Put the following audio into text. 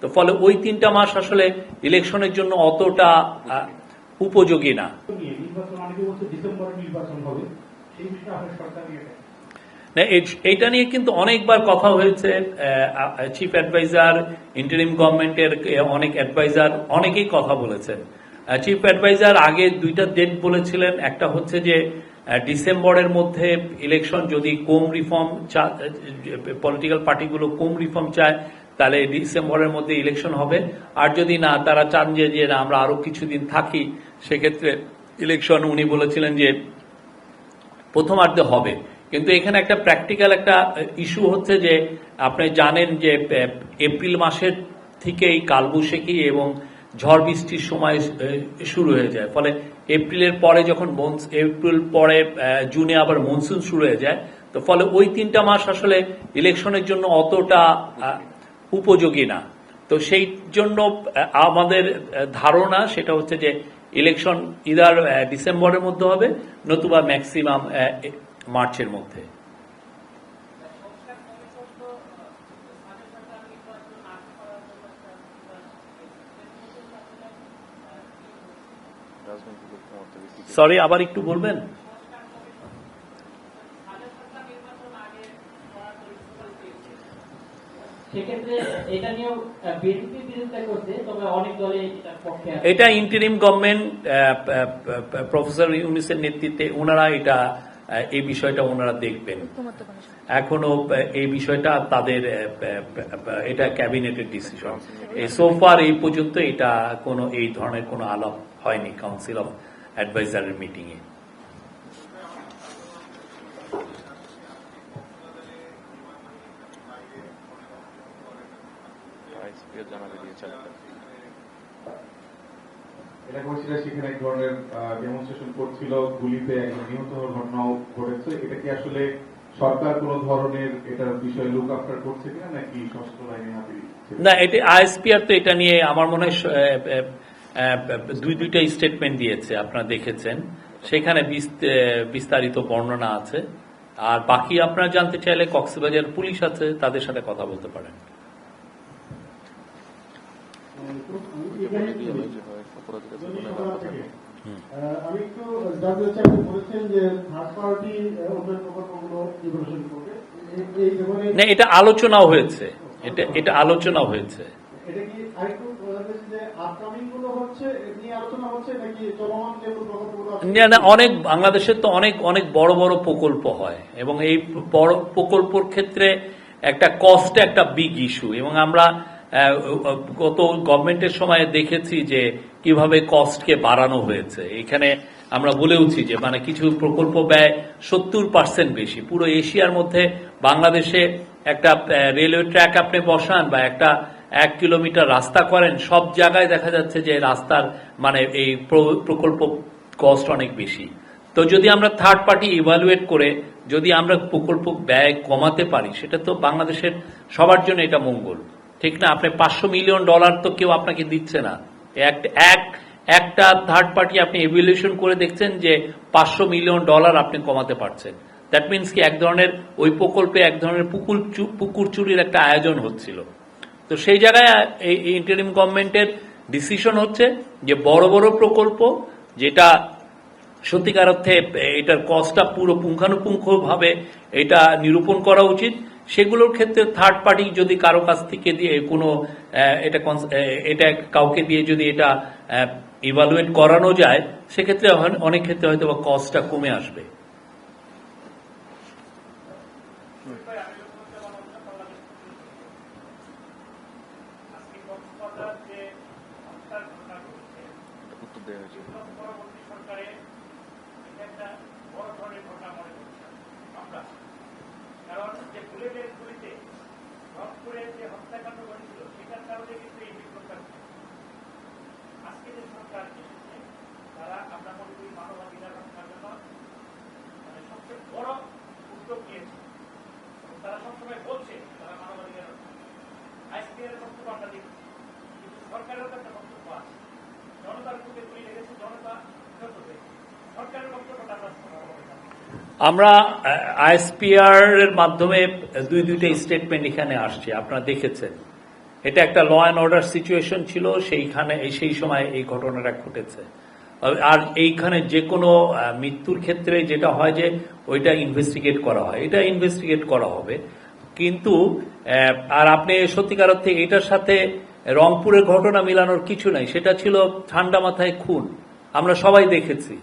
তো ফলে ওই 3টা মাস আসলে ইলেকশনের জন্য অতটা উপযোগী না। এইটা নিয়ে কিন্তু অনেকবার কথা হয়েছে। চিফ অ্যাডভাইজার, ইন্টারিম গভর্নমেন্টের অনেক অ্যাডভাইজার অনেকেই কথা বলেছেন। চিফ অ্যাডভাইজার আগে 2টা ডেট বলেছিলেন। একটা হচ্ছে যে ডিসেম্বরের মধ্যে ইলেকশন, যদি কম রিফর্ম পলিটিক্যাল পার্টিগুলো কম রিফর্ম চায় তাহলে ডিসেম্বরের মধ্যে ইলেকশন হবে, আর যদি না তারা চান যে আমরা আরো কিছুদিন থাকি সেক্ষেত্রে ইলেকশন উনি বলেছিলেন যে প্রথমার্ধে হবে। কিন্তু এখানে একটা প্র্যাকটিক্যাল একটা ইস্যু হচ্ছে যে আপনি জানেন যে এপ্রিল মাসের থেকেই কালবৈশাখী এবং ঝড় বৃষ্টির সময় শুরু হয়ে যায়। ফলে এপ্রিলের পরে যখন এপ্রিল পরে জুনে আবার মনসুন শুরু হয়ে যায়, তো ফলে ওই 3টা মাস আসলে ইলেকশনের জন্য অতটা উপযোগী না। তো সেই জন্য আমাদের ধারণা সেটা হচ্ছে যে ইলেকশন ইদার ডিসেম্বরের মধ্যে হবে, নতুবা ম্যাক্সিমাম মার্চের মধ্যে। সরি, আবার একটু বলবেন? এটা ইন্টারিম গভর্নমেন্ট প্রফেসর ইউনূসের নেতৃত্বে ওনারা এই বিষয়টা ওনারা দেখবেন। এখনো এই বিষয়টা তাদের এটা ক্যাবিনেটের ডিসিশন। সোফার এই পর্যন্ত এটা কোনো এই ধরনের কোনো আলাপ হয়নি কাউন্সিল অফ অ্যাডভাইজারের মিটিং এ। সেখানে এক ধরনের ডেমনস্ট্রেশন করছিল, গুলিতে একজন নিহত হওয়ার ঘটনাও ঘটেছে। এটা কি আসলে সরকার কোন ধরনের এটার বিষয়ে লুক আফটার করছে কিনা, নাকি সশস্ত্র বাহিনী হাতে? না, এটা আইএসপিআর তো এটা নিয়ে আমার মনে হয় 2টা স্টেটমেন্ট দিয়েছে, আপনারা দেখেছেন। সেখানে বিস্তারিত বর্ণনা আছে। আর বাকি আপনারা জানতে চাইলে কক্সবাজার পুলিশ আছে, তাদের সাথে কথা বলতে পারেন। আমি একটু জানতে চাই, আপনি বলেছেন যে থার্ড পার্টি উন্নয়ন প্রকল্পগুলো ইভ্যালুয়েশন করবে, না এটা আলোচনাও হয়েছে, এটা আলোচনা হয়েছে। এটা কি আরেকটু যে আপকামিং গুলো হচ্ছে নিয়ে আলোচনা হচ্ছে, নাকি চলমান যে প্রকল্পগুলো আছে? না, অনেক বাংলাদেশের তো অনেক অনেক বড় বড় প্রকল্প হয়, এবং এই বড় প্রকল্পের ক্ষেত্রে একটা কস্ট একটা বিগ ইস্যু, এবং আমরা গত গভর্নমেন্টের সময় দেখেছি যে কিভাবে কস্টকে বাড়ানো হয়েছে। এখানে আমরা বলেওছি যে মানে কিছু প্রকল্প ব্যয় 70% বেশি। পুরো এশিয়ার মধ্যে বাংলাদেশে একটা রেলওয়ে ট্র্যাক আপনি বসান বা একটা 1 কিলোমিটার রাস্তা করেন, সব জায়গায় দেখা যাচ্ছে যে রাস্তার মানে এই প্রকল্প কস্ট অনেক বেশি। তো যদি আমরা থার্ড পার্টি ইভালুয়েট করে যদি আমরা প্রকল্প ব্যয় কমাতে পারি, সেটা তো বাংলাদেশের সবার জন্য এটা মঙ্গল, ঠিক না? আপনি $500 মিলিয়ন তো কেউ আপনাকে দিচ্ছে না। একটা থার্ড পার্টি আপনি ইভ্যালুয়েশন করে দেখছেন যে $500 মিলিয়ন আপনি কমাতে পারছেন। দ্যাট মিনস কি এক ধরনের ওই প্রকল্পে এক ধরনের পুকুর চুরির একটা আয়োজন হচ্ছিল। তো সেই জায়গায় এই ইন্টারিম গভর্নমেন্টের ডিসিশন হচ্ছে যে বড় বড় প্রকল্প যেটা সত্যিকার অর্থে এটার কস্টটা পুরো পুঙ্খানুপুঙ্খভাবে এটা নিরূপণ করা উচিত, সেগুলোর ক্ষেত্রে থার্ড পার্টি যদি কারো কাছ থেকে দিয়ে কোনো এটা কাউকে দিয়ে যদি এটা ইভালুয়েট করানো যায়, সেক্ষেত্রে অনেক ক্ষেত্রে হয়তো বা কস্টটা কমে আসবে। আমরা আইএসপিআর এর মাধ্যমে 2টা স্টেটমেন্ট এখানে আসছে, আপনারা দেখেছেন। এটা একটা ল অ্যান্ড অর্ডার সিচুয়েশন ছিল, সেই সময় এই ঘটনাটা ঘটেছে। আর এইখানে যে কোনো মৃত্যুর ক্ষেত্রে যেটা হয় যে ওইটা ইনভেস্টিগেট করা হয়, এটা ইনভেস্টিগেট করা হবে। কিন্তু আর আপনি সত্যিকার অর্থে এটার সাথে রংপুরের ঘটনা মিলানোর কিছু নাই, সেটা ছিল ঠান্ডা মাথায় খুন, আমরা সবাই দেখেছি।